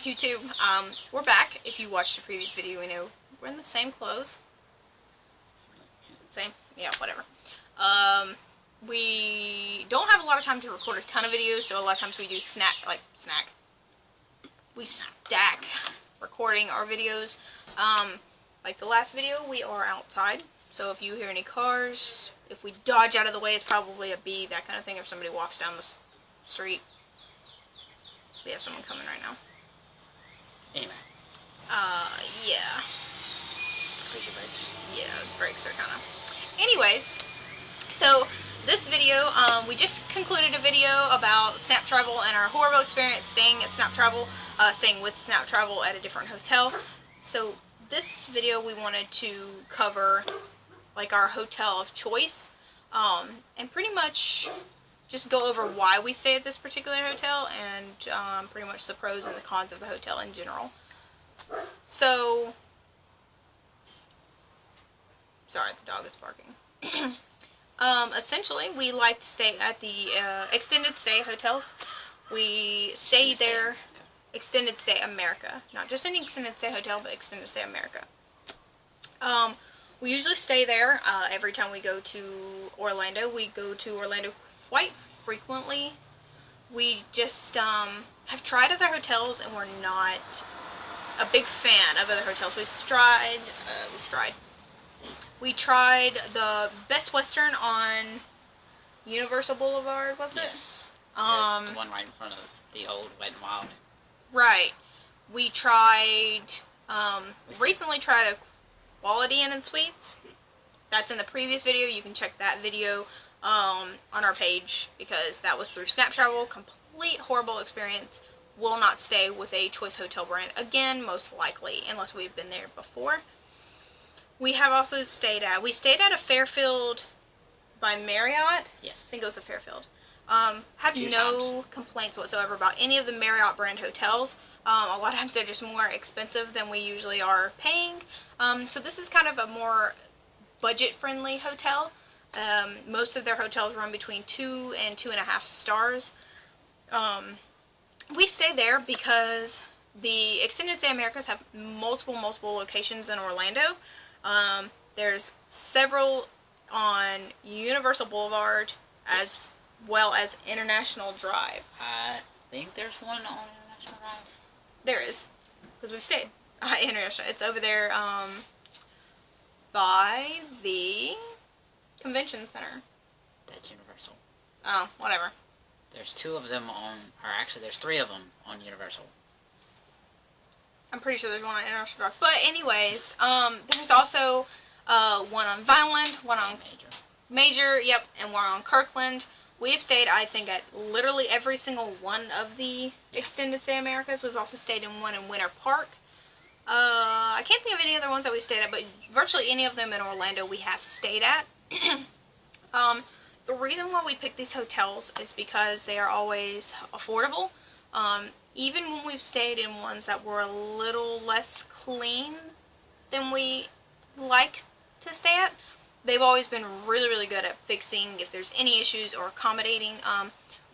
YouTube? We're back. If you watched the previous video, we know we're in the same clothes. Same? Yeah, whatever. We don't have a lot of time to record a ton of videos, so a lot of times we do we stack recording our videos. Like the last video, we are outside, so if you hear any cars, if we dodge out of the way, it's probably a bee, that kind of thing, if somebody walks down the street. We have someone coming right now. Anyway. Yeah. Squeeze your brakes. Yeah, brakes are kind of... Anyways, so this video, we just concluded a video about Snap Travel and our horrible experience staying at Snap Travel, staying with Snap Travel at a different hotel. So this video we wanted to cover like our hotel of choice, and pretty much just go over why we stay at this particular hotel and pretty much the pros and the cons of the hotel in general. So, sorry, the dog is barking. Essentially, we like to stay at the extended stay hotels. We stay there, extended stay America. Not just any extended stay hotel, but extended stay America. We usually stay there every time we go to Orlando. We go to Orlando quite frequently. We just have tried other hotels and we're not a big fan of other hotels. We tried the Best Western on Universal Boulevard, was it? Yes. Yes, the one right in front of the old Wet n Wild. Right. We tried, recently tried a Quality Inn and Suites. That's in the previous video. You can check that video on our page because that was through Snap Travel. Complete horrible experience. Will not stay with a Choice Hotel brand again, most likely, unless we've been there before. We have also stayed at a Fairfield by Marriott. Yes. I think it was a Fairfield. Have no complaints whatsoever about any of the Marriott brand hotels. A lot of times they're just more expensive than we usually are paying. So this is kind of a more budget-friendly hotel. Most of their hotels run between 2 and 2.5 stars. We stay there because the Extended Stay Americas have multiple locations in Orlando. There's several on Universal Boulevard as well as International Drive. I think there's one on International Drive. There is, because we've stayed. International. It's over there by the Convention Center. That's Universal. Oh, whatever. There's 2 of them on, or actually there's 3 of them on Universal. I'm pretty sure there's one on International Drive. But anyways, there's also one on Vineland, one on Major, yep, and one on Kirkland. We have stayed, I think, at literally every single one of the Extended Stay Americas. We've also stayed in one in Winter Park. I can't think of any other ones that we've stayed at, but virtually any of them in Orlando we have stayed at. The reason why we pick these hotels is because they are always affordable. Even when we've stayed in ones that were a little less clean than we like to stay at, they've always been really good at fixing if there's any issues or accommodating.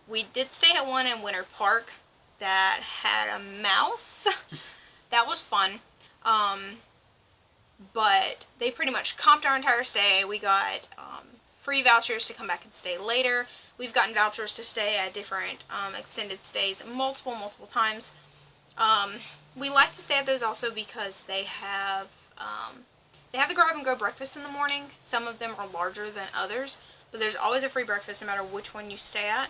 We did stay at one in Winter Park that had a mouse. That was fun. But they pretty much comped our entire stay. We got free vouchers to come back and stay later. We've gotten vouchers to stay at different extended stays multiple times. We like to stay at those also because they have the grab and go breakfast in the morning. Some of them are larger than others, but there's always a free breakfast no matter which one you stay at.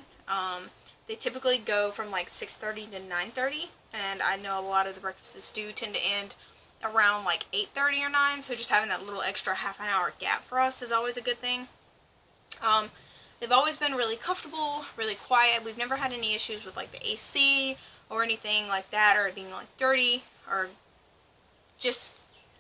They typically go from like 6:30 to 9:30, and I know a lot of the breakfasts do tend to end around like 8:30 or 9, so just having that little extra half an hour gap for us is always a good thing. They've always been really comfortable, really quiet. We've never had any issues with like the AC or anything like that, or it being like dirty, or just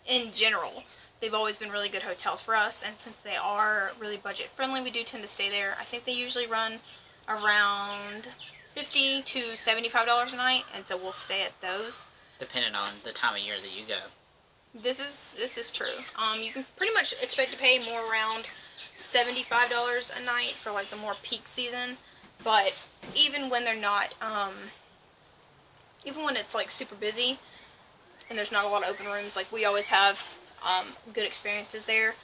in general. They've always been really good hotels for us, and since they are really budget friendly, we do tend to stay there. I think they usually run around $50 to $75 a night, and so we'll stay at those. Depending on the time of year that you go. This is true. You can pretty much expect to pay more around $75 a night for like the more peak season, but even when they're not even when it's like super busy and there's not a lot of open rooms, like we always have good experiences there.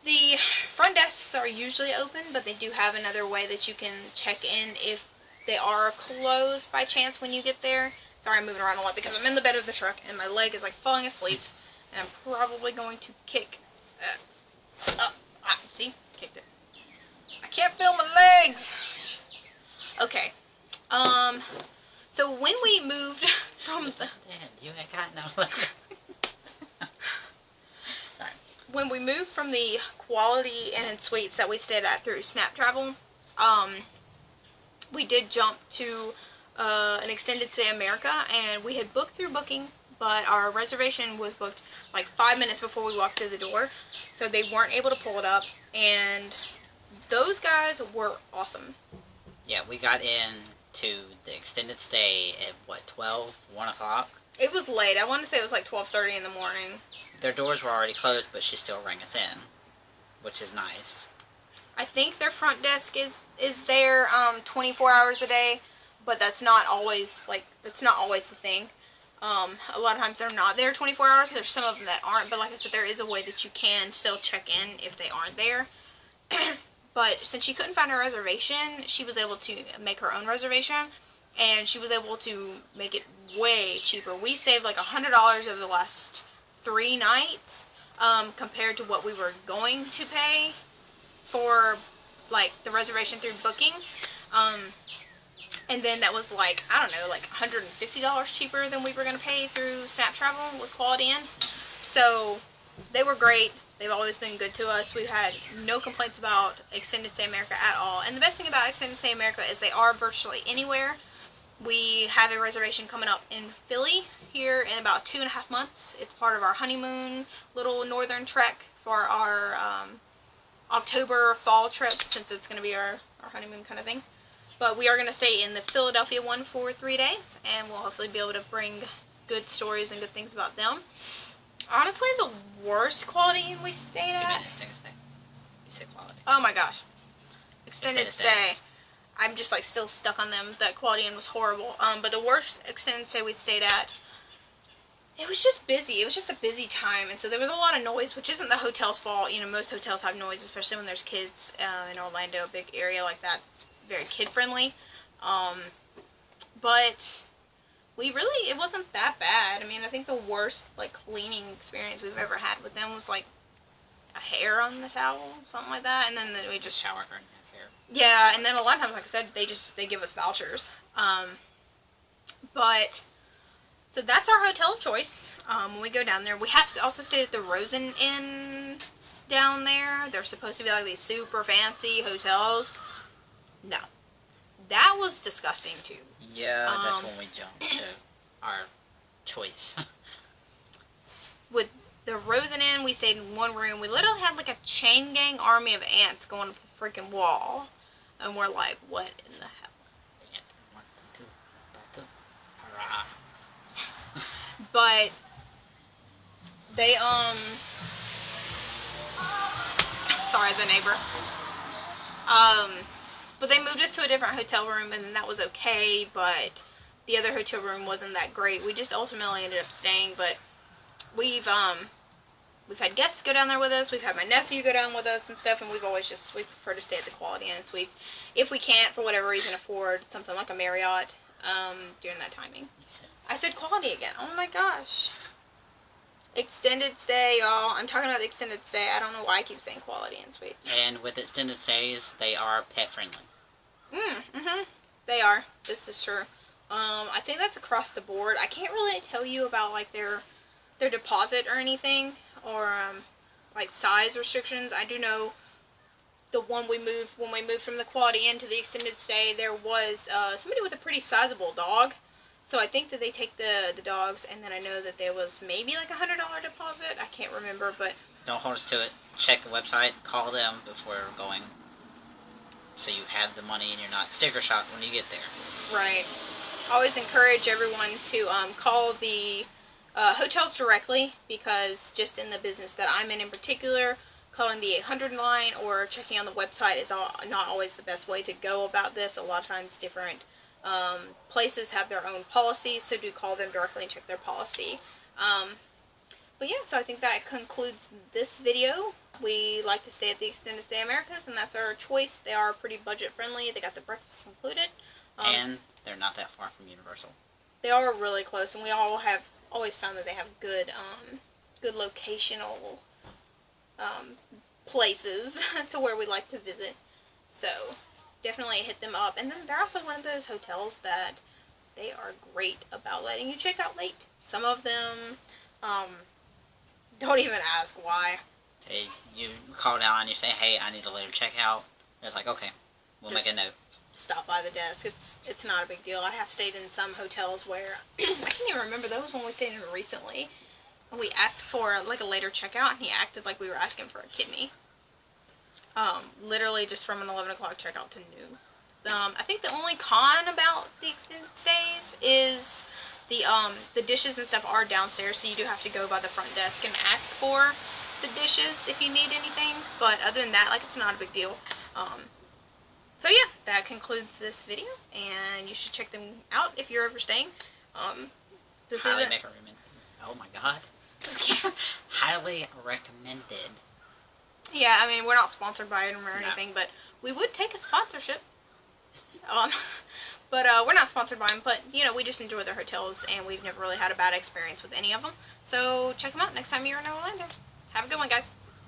The front desks are usually open, but they do have another way that you can check in if they are closed by chance when you get there. Sorry, I'm moving around a lot because I'm in the bed of the truck and my leg is like falling asleep, and I'm probably going to kick. See, kicked it. I can't feel my legs. Okay. So when we moved from the you ain't got no legs. Sorry. When we moved from the Quality Inn and Suites that we stayed at through Snap Travel, we did jump to an extended stay America, and we had booked through Booking, but our reservation was booked like 5 minutes before we walked through the door, so they weren't able to pull it up, and those guys were awesome. Yeah, we got in to the extended stay at 12, 1 o'clock. It was late. I want to say it was like 12:30 in the morning. Their doors were already closed, but she still rang us in, which is nice. I think their front desk is there 24 hours a day, but that's not always the thing. A lot of times they're not there 24 hours. There's some of them that aren't, but like I said, there is a way that you can still check in if they aren't there. But since she couldn't find her reservation, she was able to make her own reservation, and she was able to make it way cheaper. We saved like $100 over the last 3 nights compared to what we were going to pay for like the reservation through Booking. And then that was like, I don't know, like $150 cheaper than we were going to pay through Snap Travel with Quality Inn. So they were great. They've always been good to us. We've had no complaints about Extended Stay America at all. And the best thing about Extended Stay America is they are virtually anywhere. We have a reservation coming up in Philly here in about 2.5 months. It's part of our honeymoon little northern trek for our October fall trip, since it's going to be our honeymoon kind of thing. But we are going to stay in the Philadelphia one for 3 days, and we'll hopefully be able to bring good stories and good things about them. Honestly, the worst Quality Inn we stayed at... Extended stay. You said Quality. Oh my gosh. Extended stay. stay. I'm just like still stuck on them. That Quality Inn was horrible. But the worst extended stay we stayed at, it was just busy. It was just a busy time, and so there was a lot of noise, which isn't the hotel's fault. You know, most hotels have noise, especially when there's kids in Orlando, a big area like that. It's very kid-friendly. But it wasn't that bad. I mean, I think the worst, like, cleaning experience we've ever had with them was, like, a hair on the towel, something like that, and then we just... Shower curtain had hair. Yeah, and then a lot of times, like I said, they give us vouchers. But... So that's our hotel of choice when we go down there. We have also stayed at the Rosen Inn down there. They're supposed to be like these super fancy hotels. No. That was disgusting too. Yeah, that's when we jumped to our choice. With the Rosen Inn, we stayed in one room. We literally had like a chain gang army of ants going up the freaking wall. And we're like, what in the hell? The ants been wanting to. About to. Hurrah. But they sorry, the neighbor. But they moved us to a different hotel room, and that was okay, but the other hotel room wasn't that great. We just ultimately ended up staying, but we've had guests go down there with us. We've had my nephew go down with us and stuff, and we prefer to stay at the Quality Inn and Suites. If we can't, for whatever reason, afford something like a Marriott during that timing. I said Quality again. Oh my gosh. Extended stay, y'all. I'm talking about the extended stay. I don't know why I keep saying Quality and Suite. And with extended stays, they are pet friendly. They are. This is true. I think that's across the board. I can't really tell you about like their deposit or anything, or like size restrictions. I do know the one when we moved from the Quality Inn to the extended stay, there was somebody with a pretty sizable dog. So I think that they take the dogs, and then I know that there was maybe like $100 deposit. I can't remember, but... Don't hold us to it. Check the website, call them before going, so you have the money and you're not sticker shock when you get there. Right. Always encourage everyone to call the hotels directly, because just in the business that I'm in particular, calling the 800 line or checking on the website is not always the best way to go about this. A lot of times different Places have their own policies, so do call them directly and check their policy. But yeah, so I think that concludes this video. We like to stay at the Extended Stay Americas, and that's our choice. They are pretty budget friendly. They got the breakfast included. And they're not that far from Universal. They are really close, and we all have always found that they have good, good locational places to where we like to visit. So definitely hit them up. And then they're also one of those hotels that they are great about letting you check out late. Some of them don't even ask why. You call down and you say, hey, I need a later checkout. It's like, okay, we'll make a note. Stop by the desk. It's not a big deal. I have stayed in some hotels where I can't even remember. That was when we stayed in recently. And we asked for like a later checkout, and he acted like we were asking for a kidney. Literally just from an 11 o'clock checkout to noon. I think the only con about the extended stays is the dishes and stuff are downstairs, so you do have to go by the front desk and ask for the dishes if you need anything. But other than that, like, it's not a big deal. So yeah, that concludes this video, and you should check them out if you're ever staying. This Highly isn't. recommend. Oh my god. Highly recommended. Yeah, I mean, we're not sponsored by them or anything, but we would take a sponsorship. But we're not sponsored by them, but, you know, we just enjoy their hotels, and we've never really had a bad experience with any of them. So check them out next time you're in Orlando. Have a good one, guys.